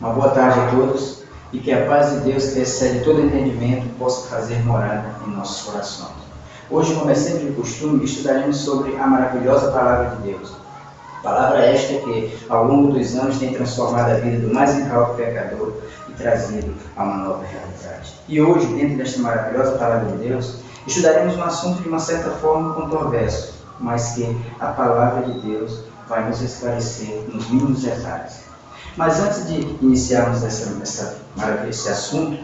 Uma boa tarde a todos e que a paz de Deus, que excede todo entendimento, possa fazer morada em nossos corações. Hoje, como é sempre de costume, estudaremos sobre a maravilhosa Palavra de Deus. Palavra esta que, ao longo dos anos, tem transformado a vida do mais incauto pecador e trazido a uma nova realidade. E hoje, dentro desta maravilhosa Palavra de Deus, estudaremos um assunto de uma certa forma controverso, mas que a Palavra de Deus vai nos esclarecer nos mínimos detalhes. Mas antes de iniciarmos esse assunto,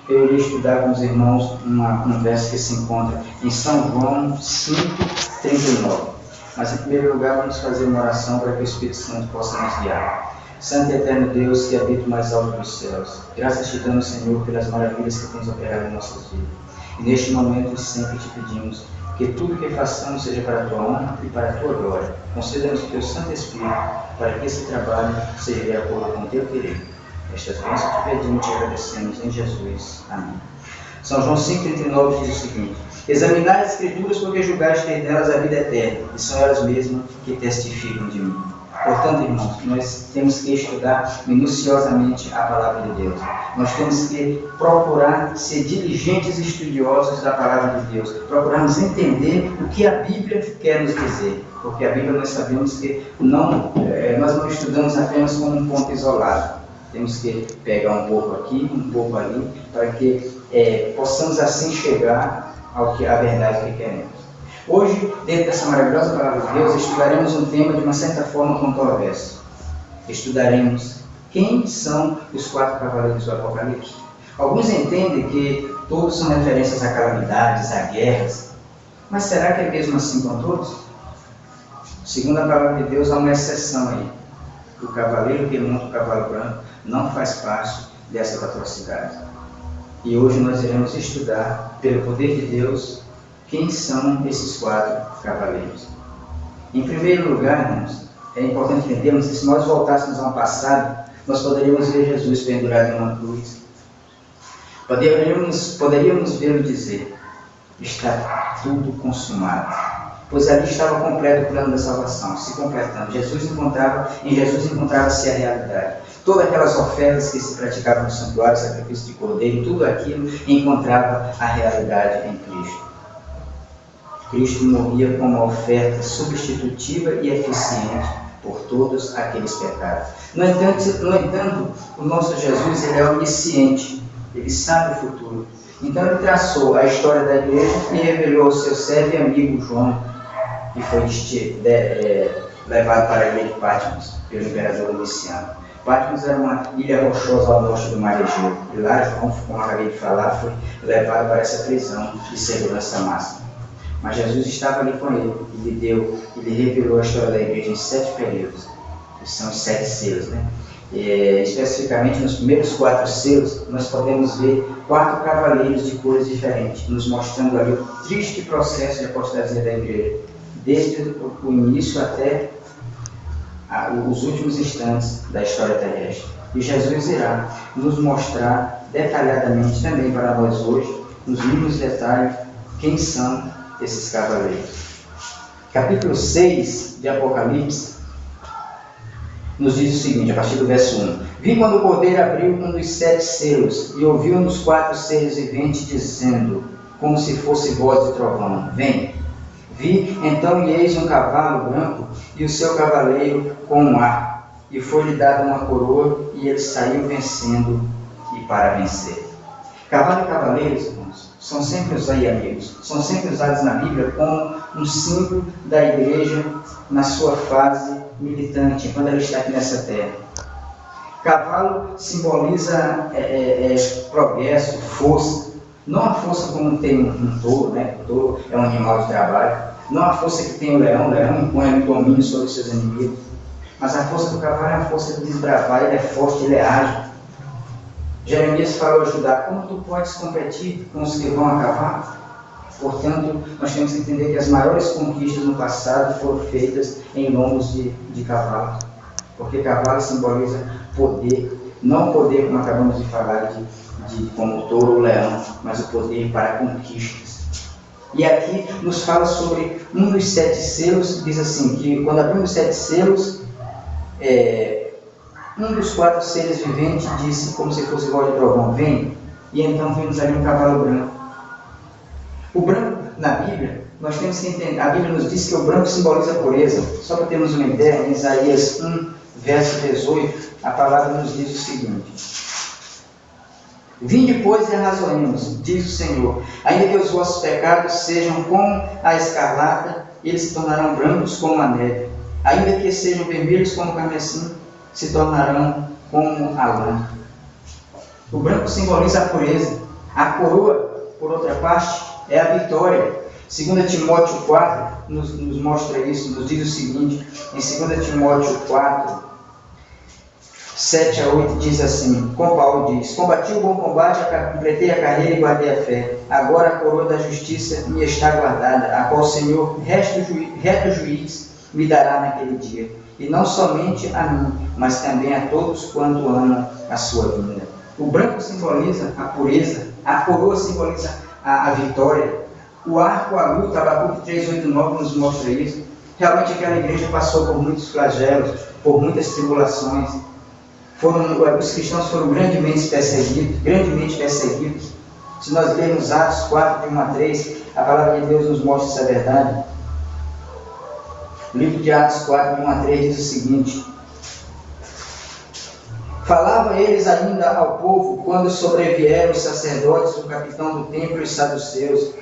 eu irei estudar com os irmãos um verso que se encontra em São João 5:39. Mas em primeiro lugar vamos fazer uma oração para que o Espírito Santo possa nos guiar. Santo e eterno Deus, que habita o mais alto dos céus, graças te damos, Senhor, pelas maravilhas que tens operado em nossas vidas. E neste momento sempre te pedimos que tudo que façamos seja para a tua honra e para a tua glória. Conceda-nos o teu Santo Espírito para que esse trabalho seja de acordo com o teu querer. Estas bênçãos te pedimos e te agradecemos em Jesus. Amém. São João 5:39 diz o seguinte: examinai as Escrituras, porque julgais ter nelas a vida eterna, e são elas mesmas que testificam de mim. Portanto, irmãos, nós temos que estudar minuciosamente a Palavra de Deus. Nós temos que procurar ser diligentes estudiosos da Palavra de Deus. Procurarmos entender o que a Bíblia quer nos dizer. Porque a Bíblia nós sabemos que nós não estudamos apenas como um ponto isolado. Temos que pegar um pouco aqui, um pouco ali, para que possamos assim chegar ao que a verdade que queremos. Hoje, dentro dessa maravilhosa Palavra de Deus, estudaremos um tema de uma certa forma controverso. Estudaremos quem são os 4 cavaleiros do Apocalipse. Alguns entendem que todos são referências a calamidades, a guerras. Mas será que é mesmo assim com todos? Segundo a Palavra de Deus, há uma exceção aí. O cavaleiro que monta o cavalo branco não faz parte dessas atrocidades. E hoje nós iremos estudar, pelo poder de Deus, quem são esses 4 cavaleiros. Em primeiro lugar, irmãos, é importante entendermos que se nós voltássemos ao passado, nós poderíamos ver Jesus pendurado em uma cruz. Poderíamos vê-lo dizer: está tudo consumado. Pois ali estava completo o plano da salvação, se completando. Em Jesus encontrava-se a realidade. Todas aquelas ofertas que se praticavam no santuário, sacrifício de cordeiro, tudo aquilo encontrava a realidade em Cristo. Cristo morria como uma oferta substitutiva e eficiente por todos aqueles pecados. No entanto, o nosso Jesus ele é onisciente, ele sabe o futuro. Então ele traçou a história da igreja e revelou ao seu servo e amigo João, que foi levado para a ilha de Patmos pelo imperador Domiciano. Patmos era uma ilha rochosa ao norte do Mar Egeu. E lá, como eu acabei de falar, foi levado para essa prisão de segurança máxima. Mas Jesus estava ali com ele, ele revelou a história da igreja em 7 períodos, que são os 7 selos, né? Especificamente nos primeiros 4 selos, nós podemos ver 4 cavaleiros de cores diferentes, nos mostrando ali o triste processo de apostasia da igreja, desde o início até os últimos instantes da história terrestre. E Jesus irá nos mostrar detalhadamente também para nós hoje, nos mínimos detalhes, quem são esses cavaleiros. Capítulo 6 de Apocalipse nos diz o seguinte, a partir do verso 1: vi quando o Cordeiro abriu um dos 7 selos, e ouviu um dos 4 seres viventes dizendo, como se fosse voz de trovão: vem. Vi então, e eis um cavalo branco, e o seu cavaleiro com um arco, e foi-lhe dada uma coroa, e ele saiu vencendo e para vencer. Cavalo e cavaleiros, irmãos, são sempre usados na Bíblia como um símbolo da igreja na sua fase militante, quando ela está aqui nessa terra. Cavalo simboliza progresso, força. Não a força como tem um touro, né? O touro é um animal de trabalho. Não a força que tem o leão impõe o domínio sobre seus inimigos. Mas a força do cavalo é a força de desbravar, ele é forte, ele é ágil. Jeremias falou a Judá: como tu podes competir com os que vão a cavalo? Portanto, nós temos que entender que as maiores conquistas no passado foram feitas em lombos de cavalo. Porque cavalo simboliza poder, não poder como acabamos de falar como touro ou leão, mas o poder para conquistas. E aqui nos fala sobre um dos 7 selos, diz assim, que quando abrimos os 7 selos, Um dos 4 seres viventes disse, como se fosse voz de trovão: vem. E então vimos ali um cavalo branco. O branco, na Bíblia, nós temos que entender, a Bíblia nos diz que o branco simboliza a pureza. Só para termos uma ideia, em Isaías 1, verso 18, a palavra nos diz o seguinte: vinde, pois, e arrazoemos, diz o Senhor, ainda que os vossos pecados sejam como a escarlata, eles se tornarão brancos como a neve. Ainda que sejam vermelhos como o carmesim, se tornarão como a lã. O branco simboliza a pureza. A coroa, por outra parte, é a vitória. 2 Timóteo 4 nos mostra isso, nos diz o seguinte, em 2 Timóteo 4, 7 a 8, diz assim, como Paulo diz: combati o bom combate, completei a carreira e guardei a fé. Agora a coroa da justiça me está guardada, a qual o Senhor, reto juiz, me dará naquele dia. E não somente a mim, mas também a todos quanto amam a sua vinda. O branco simboliza a pureza, a coroa simboliza a vitória. O arco, a luta, Abacuque 3:8-9 nos mostra isso. Realmente aquela igreja passou por muitos flagelos, por muitas tribulações. Os cristãos foram grandemente perseguidos. Se nós lermos Atos 4, de 1 a 3, a palavra de Deus nos mostra essa verdade. O livro de Atos 4, de 1 a 3 diz o seguinte: falava eles ainda ao povo quando sobrevieram os sacerdotes, o capitão do templo e os saduceus,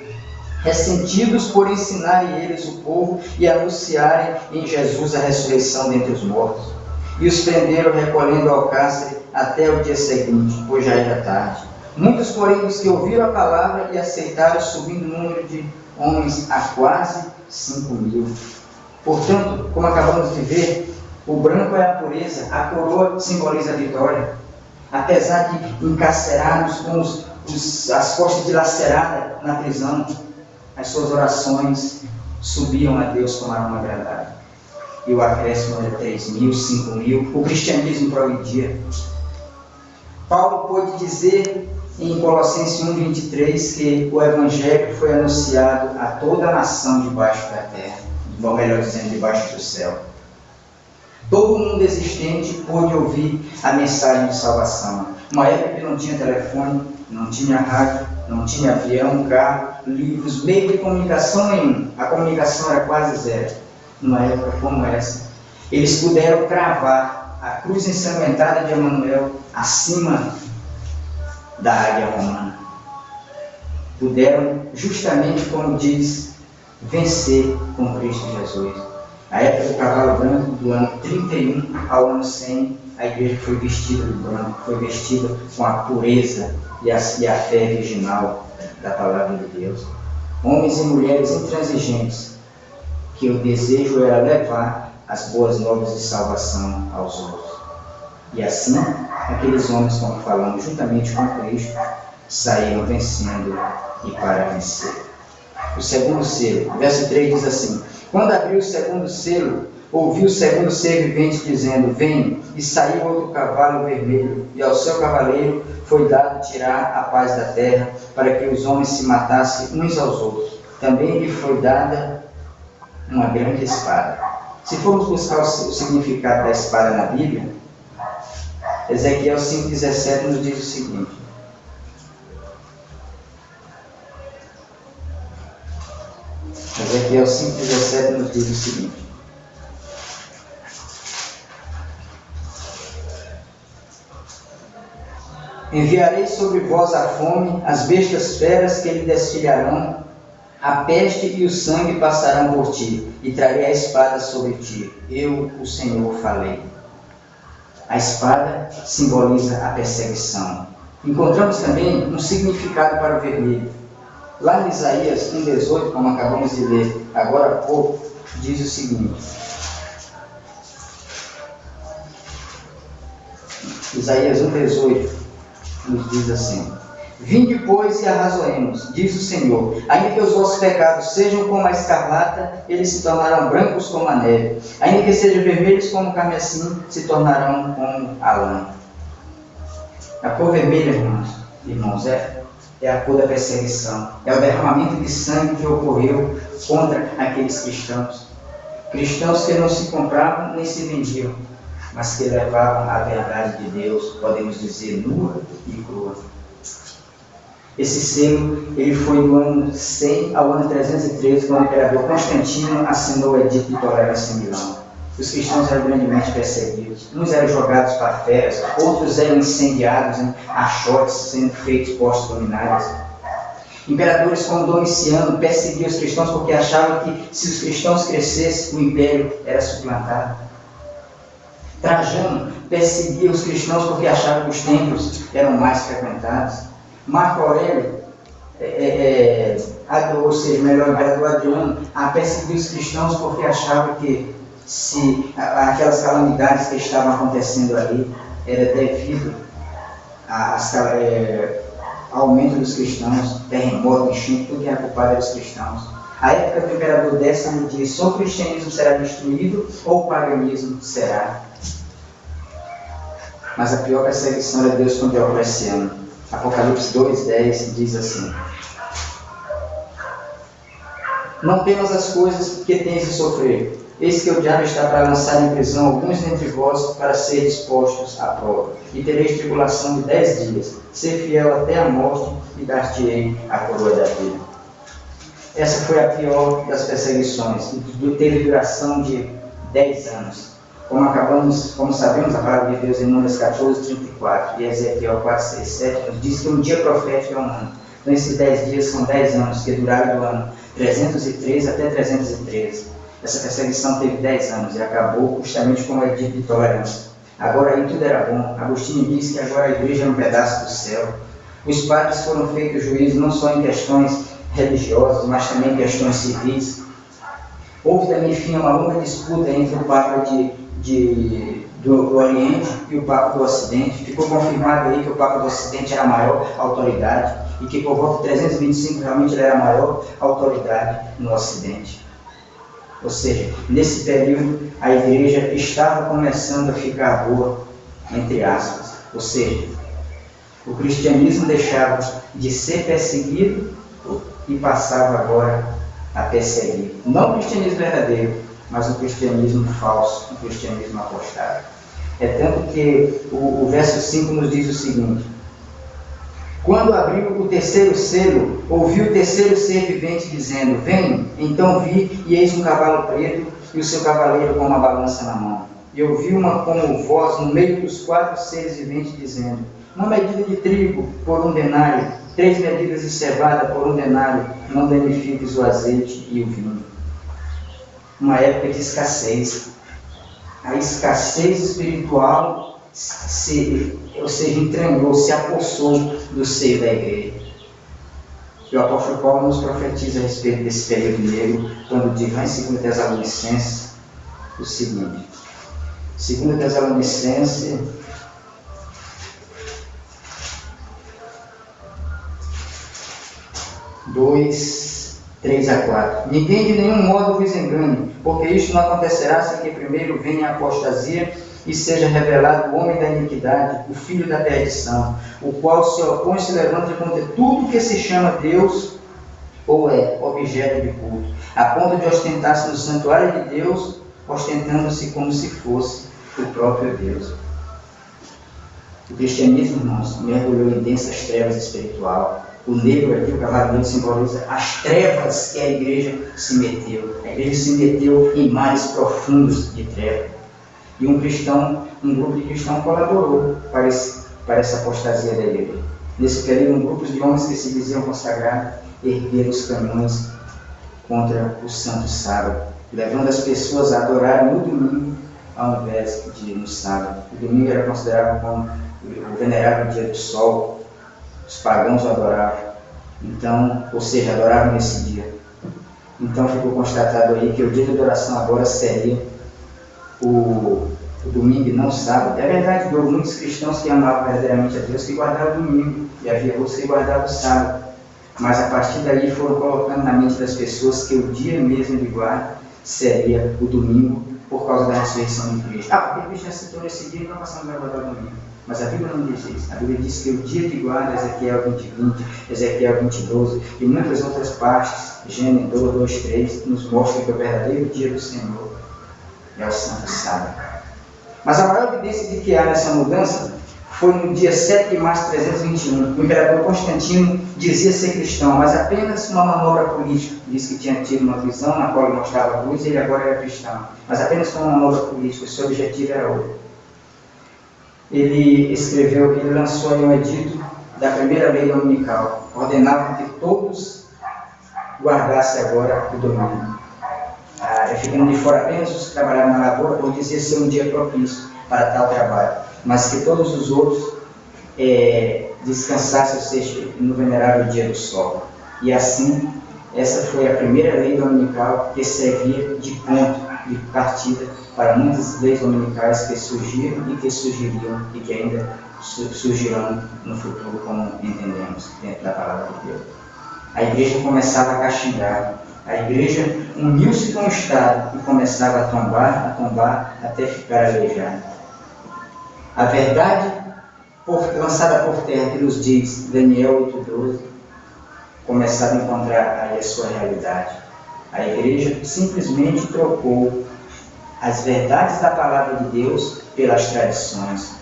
ressentidos por ensinarem eles o povo e anunciarem em Jesus a ressurreição dentre os mortos. E os prenderam, recolhendo ao cárcere até o dia seguinte, pois já era tarde. Muitos, porém, dos que ouviram a palavra e aceitaram, subindo o número de homens a quase 5.000. Portanto, como acabamos de ver, o branco é a pureza, a coroa simboliza a vitória. Apesar de encarcerados com as costas dilaceradas na prisão, as suas orações subiam a Deus com aroma agradável. E o acréscimo era 3.000, 5.000, o cristianismo progredia. Paulo pôde dizer em Colossenses 1:23 que o Evangelho foi anunciado a toda a nação debaixo da terra, ou melhor dizendo, debaixo do céu. Todo mundo existente pôde ouvir a mensagem de salvação. Uma época que não tinha telefone, não tinha rádio, não tinha avião, carro, livros, meio de comunicação nenhum. A comunicação era quase zero. Numa época como essa, eles puderam cravar a cruz ensanguentada de Emanuel acima da águia romana. Puderam, justamente como diz, vencer com Cristo Jesus. A época do cavalo branco, do ano 31 ao ano 100, a igreja foi vestida de branco, foi vestida com a pureza e a fé virginal da palavra de Deus. Homens e mulheres intransigentes, que o desejo era levar as boas novas de salvação aos outros. E assim, aqueles homens, como falamos, juntamente com Cristo, saíram vencendo e para vencer. O segundo selo, verso 3 diz assim: quando abriu o segundo selo, ouviu o segundo ser vivente dizendo: vem. E saiu outro cavalo vermelho, e ao seu cavaleiro foi dado tirar a paz da terra, para que os homens se matassem uns aos outros. Também lhe foi dada uma grande espada. Se formos buscar o significado da espada na Bíblia, Ezequiel 5:17 nos diz o seguinte: Ezequiel 5:17 nos diz o seguinte: enviarei sobre vós a fome, as bestas feras que lhe desfilharão, a peste e o sangue passarão por ti, e trarei a espada sobre ti. Eu, o Senhor, falei. A espada simboliza a perseguição. Encontramos também um significado para o vermelho. Lá em Isaías 1:18, como acabamos de ler agora há pouco, diz o seguinte: Isaías 1:18 nos diz assim: vinde, pois, e arrazoemos, diz o Senhor, ainda que os vossos pecados sejam como a escarlata, eles se tornarão brancos como a neve, ainda que sejam vermelhos como o carmesim, se tornarão como a lã. A cor vermelha, irmãos, é a cor da perseguição, é o derramamento de sangue que ocorreu contra aqueles cristãos que não se compravam nem se vendiam. mas que levavam a verdade de Deus, podemos dizer, nua e crua. Esse selo ele foi do ano 100 ao ano 313, quando o imperador Constantino assinou o Edito de Tolerância em Milão. Os cristãos eram grandemente perseguidos. Uns eram jogados para feras, outros eram incendiados em achotes, sendo feitos postos luminares. Imperadores como Domiciano perseguiam os cristãos porque achavam que, se os cristãos crescessem, o império era suplantado. Trajano perseguia os cristãos porque achava que os templos eram mais frequentados. Marco Aurélio, ou seja, melhor, o imperador Adriano, perseguia os cristãos porque achava que se aquelas calamidades que estavam acontecendo ali era devido ao aumento dos cristãos, terremoto, enchente, tudo que era culpado dos cristãos. A época do imperador Décimo diz: ou o cristianismo será destruído ou o paganismo será. Mas a pior perseguição era Deus com Diocleciano. Apocalipse 2:10 diz assim: não temas as coisas que tens de sofrer. Eis que o diabo está para lançar em prisão alguns dentre vós para serem expostos à prova. E tereis tribulação de 10 dias. Ser fiel até a morte e dar-te-ei a coroa da vida. Essa foi a pior das perseguições. Teve duração de 10 anos. Como sabemos, a palavra de Deus em Números 14:34 e Ezequiel 4:6-7 nos diz que um dia profético é um ano. Então esses 10 dias são 10 anos, que duraram do ano 313 até 313. Essa perseguição teve 10 anos e acabou justamente com o Edito de Tolerância. Agora aí tudo era bom. Agostinho diz que agora a igreja é um pedaço do céu. Os padres foram feitos juízes não só em questões religiosas, mas também em questões civis. Houve também, enfim, uma longa disputa entre o Papa do Oriente e o Papa do Ocidente. Ficou confirmado aí que o Papa do Ocidente era a maior autoridade e que por volta de 325 realmente ele era a maior autoridade no Ocidente. Ou seja, nesse período a igreja estava começando a ficar boa, entre aspas. Ou seja, o cristianismo deixava de ser perseguido e passava agora a perseguir. Não o cristianismo verdadeiro, mas o cristianismo falso, o cristianismo apostado. É tanto que o verso 5 nos diz o seguinte: quando abriu o terceiro selo, ouvi o terceiro ser vivente dizendo: vem. Então vi, e eis um cavalo preto, e o seu cavaleiro com uma balança na mão. E ouvi uma como voz no meio dos 4 seres viventes dizendo: uma medida de trigo por 1 denário, 3 medidas de cevada por 1 denário, não danifiques o azeite e o vinho. Uma época de escassez. A escassez espiritual entranhou, se apossou do seio da igreja. E o apóstolo Paulo nos profetiza a respeito desse período negro, quando diz lá em 2 Tessalonicenses o seguinte: 2 Tessalonicenses 2:3-4. Ninguém de nenhum modo vos engane, porque isto não acontecerá sem que primeiro venha a apostasia e seja revelado o homem da iniquidade, o filho da perdição, o qual se opõe e se levanta contra tudo que se chama Deus ou é objeto de culto, a ponto de ostentar-se no santuário de Deus, ostentando-se como se fosse o próprio Deus. O cristianismo, irmãos, mergulhou em densas trevas espiritual. O negro aqui, o cavalo negro, simboliza as trevas que a igreja se meteu. A igreja se meteu em mares profundos de treva. E um grupo de cristãos colaborou para essa apostasia da igreja. Nesse período, um grupo de homens que se diziam consagrados ergueram os canhões contra o Santo Sábado, levando as pessoas a adorarem no domingo ao invés de ir no sábado. O domingo era considerado como o venerável dia do sol. Os pagãos o adoravam, então, ou seja, adoravam nesse dia. Então ficou constatado aí que o dia de adoração agora seria o domingo e não o sábado. É verdade, houve muitos cristãos que amavam verdadeiramente a Deus que guardavam o domingo, e havia outros que guardavam o sábado. Mas a partir daí foram colocando na mente das pessoas que o dia mesmo de guarda seria o domingo, por causa da ressurreição de Cristo. Porque Cristo ressuscitou nesse dia e não passamos a guardar o domingo. Mas a Bíblia não diz isso. A Bíblia diz que o dia de guarda, Ezequiel 20:20, Ezequiel 20:12 e muitas outras partes, Gênesis 2:3, nos mostra que o verdadeiro dia do Senhor é o Santo Sábado. Mas a maior evidência de que há nessa mudança foi no dia 7 de março de 321. O imperador Constantino dizia ser cristão, mas apenas uma manobra política. Diz que tinha tido uma visão na qual ele mostrava a luz e ele agora era cristão. Mas apenas uma manobra política, o seu objetivo era outro. Ele lançou um edito da primeira lei dominical, ordenava que todos guardassem agora o domingo. Ficando de fora apenas os que trabalhavam na lavoura, por dizia ser um dia propício para tal trabalho, mas que todos os outros descansassem, ou seja, no venerável dia do sol. E assim, essa foi a primeira lei dominical que servia de ponto de partida para muitas leis dominicais que surgiram e que surgiriam e que ainda surgirão no futuro, como entendemos dentro da palavra de Deus. A igreja começava a cachimbar. A igreja uniu-se com o Estado e começava a tombar até ficar aleijada. A verdade lançada por terra, que nos diz Daniel 8:12, começava a encontrar aí a sua realidade. A igreja simplesmente trocou as verdades da palavra de Deus pelas tradições.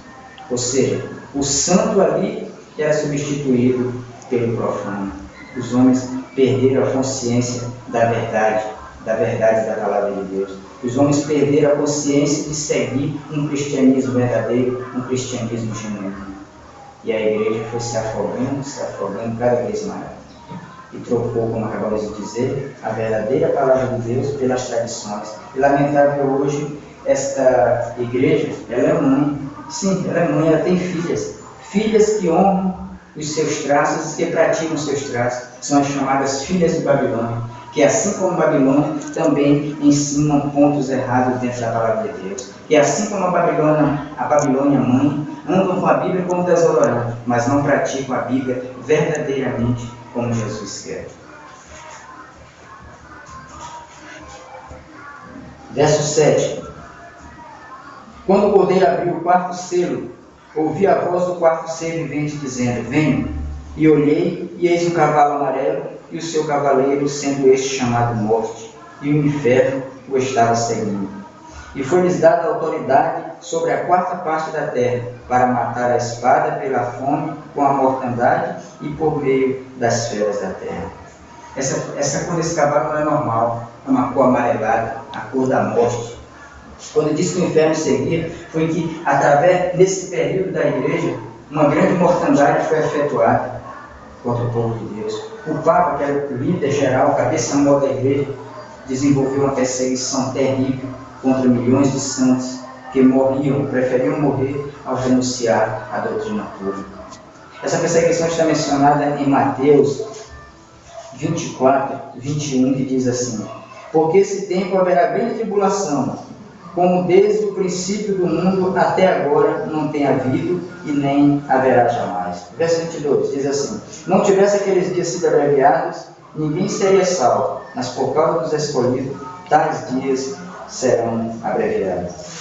Ou seja, o santo ali era substituído pelo profano. Os homens perderam a consciência da verdade da palavra de Deus. Os homens perderam a consciência de seguir um cristianismo verdadeiro, um cristianismo genuíno. E a igreja foi se afogando cada vez mais. E trocou, como acabamos de dizer, a verdadeira palavra de Deus pelas tradições. E lamentável hoje, esta igreja, ela é mãe. Sim, ela é mãe, ela tem filhas. Filhas que honram os seus traços, que praticam os seus traços. São as chamadas filhas de Babilônia, que assim como Babilônia, também ensinam pontos errados dentro da palavra de Deus. Que assim como a Babilônia mãe, andam com a Bíblia como tesourando, mas não praticam a Bíblia verdadeiramente como Jesus quer. Verso 7. Quando o cordeiro abriu o quarto selo, ouvi a voz do quarto ser vivente dizendo: venham. E olhei, e eis um cavalo amarelo, e o seu cavaleiro, sendo este chamado Morte, e o inferno o estava seguindo. E foi-lhes dada autoridade sobre a quarta parte da terra, para matar a espada pela fome, com a mortandade e por meio das feras da terra. Essa cor desse cavalo não é normal, é uma cor amarelada, a cor da morte. Quando disse que o inferno seguia, foi que, através desse período da igreja, uma grande mortandade foi efetuada contra o povo de Deus. O Papa, que era o líder geral, cabeça maior da igreja, desenvolveu uma perseguição terrível contra milhões de santos que preferiam morrer ao renunciar à doutrina pública. Essa perseguição está mencionada em Mateus 24:21, que diz assim: porque esse tempo haverá grande tribulação, como desde o princípio do mundo até agora não tem havido e nem haverá jamais. Verso 22 diz assim: não tivesse aqueles dias sido abreviados, ninguém seria salvo, mas por causa dos escolhidos, tais dias serão abreviados.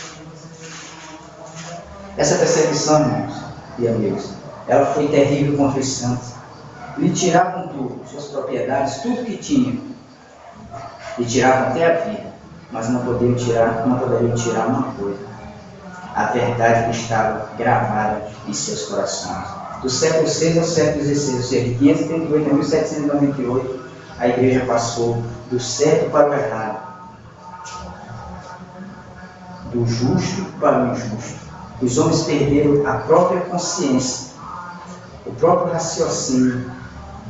Essa perseguição, irmãos e amigos, ela foi terrível contra os santos. Lhe tiravam tudo, suas propriedades, tudo que tinham. Lhe tiravam até a vida, mas não poderiam tirar uma coisa: a verdade que estava gravada em seus corações. Do século VI ao século XVI, ou seja, de 538 a 1798, a igreja passou do certo para o errado, do justo para o injusto. Os homens perderam a própria consciência, o próprio raciocínio,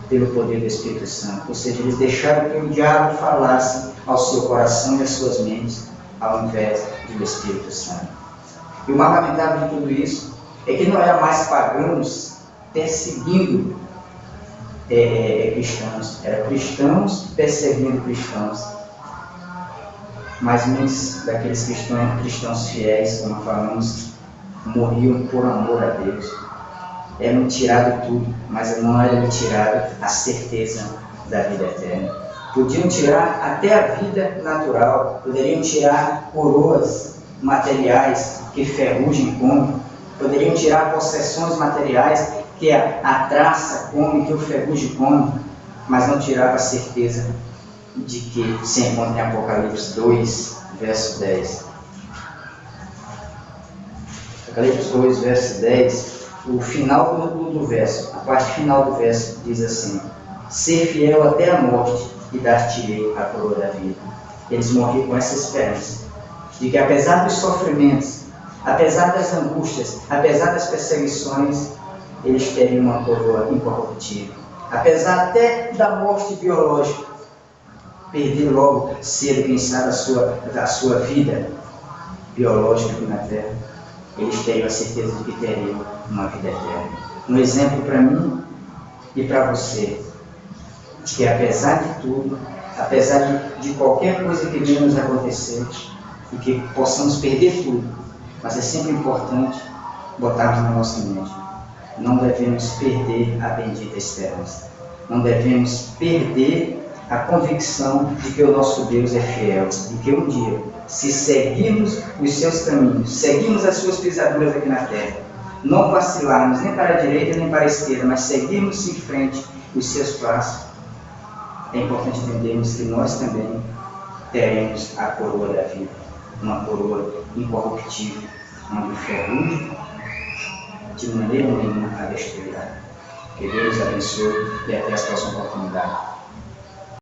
pelo poder do Espírito Santo. Ou seja, eles deixaram que o diabo falasse ao seu coração e às suas mentes, ao invés do Espírito Santo. E o mais lamentável de tudo isso é que não era mais pagãos perseguindo cristãos, eram cristãos perseguindo cristãos. Mas muitos daqueles cristãos fiéis, como falamos, morriam por amor a Deus. Eram tirados tudo, mas não era tirado a certeza da vida eterna. Podiam tirar até a vida natural, poderiam tirar coroas materiais que ferrugem come, poderiam tirar possessões materiais que a traça come, que o ferrugem come, mas não tirava a certeza de que se encontra em Apocalipse 2, verso 10. Apocalipse 2, verso 10, o final do verso, a parte final do verso diz assim: ser fiel até a morte e dar-te-ei a coroa da vida. Eles morreram com essa esperança, de que apesar dos sofrimentos, apesar das angústias, apesar das perseguições, eles teriam uma coroa incorruptível. Apesar até da morte biológica, perder logo cedo, quem sabe, a sua vida biológica aqui na Terra, eles teriam a certeza de que teriam uma vida eterna. Um exemplo para mim e para você, que apesar de tudo, apesar de qualquer coisa que venha nos acontecer, e que possamos perder tudo, mas é sempre importante botarmos na nossa mente: não devemos perder a bendita esperança. Não devemos perder a convicção de que o nosso Deus é fiel, de que um dia, se seguirmos os seus caminhos, seguirmos as suas pisaduras aqui na terra, não vacilarmos nem para a direita nem para a esquerda, mas seguirmos em frente os seus passos, é importante entendermos que nós também teremos a coroa da vida, uma coroa incorruptível, onde o ferrugem de maneira nenhuma a destruirá. Que Deus abençoe e até a próxima oportunidade.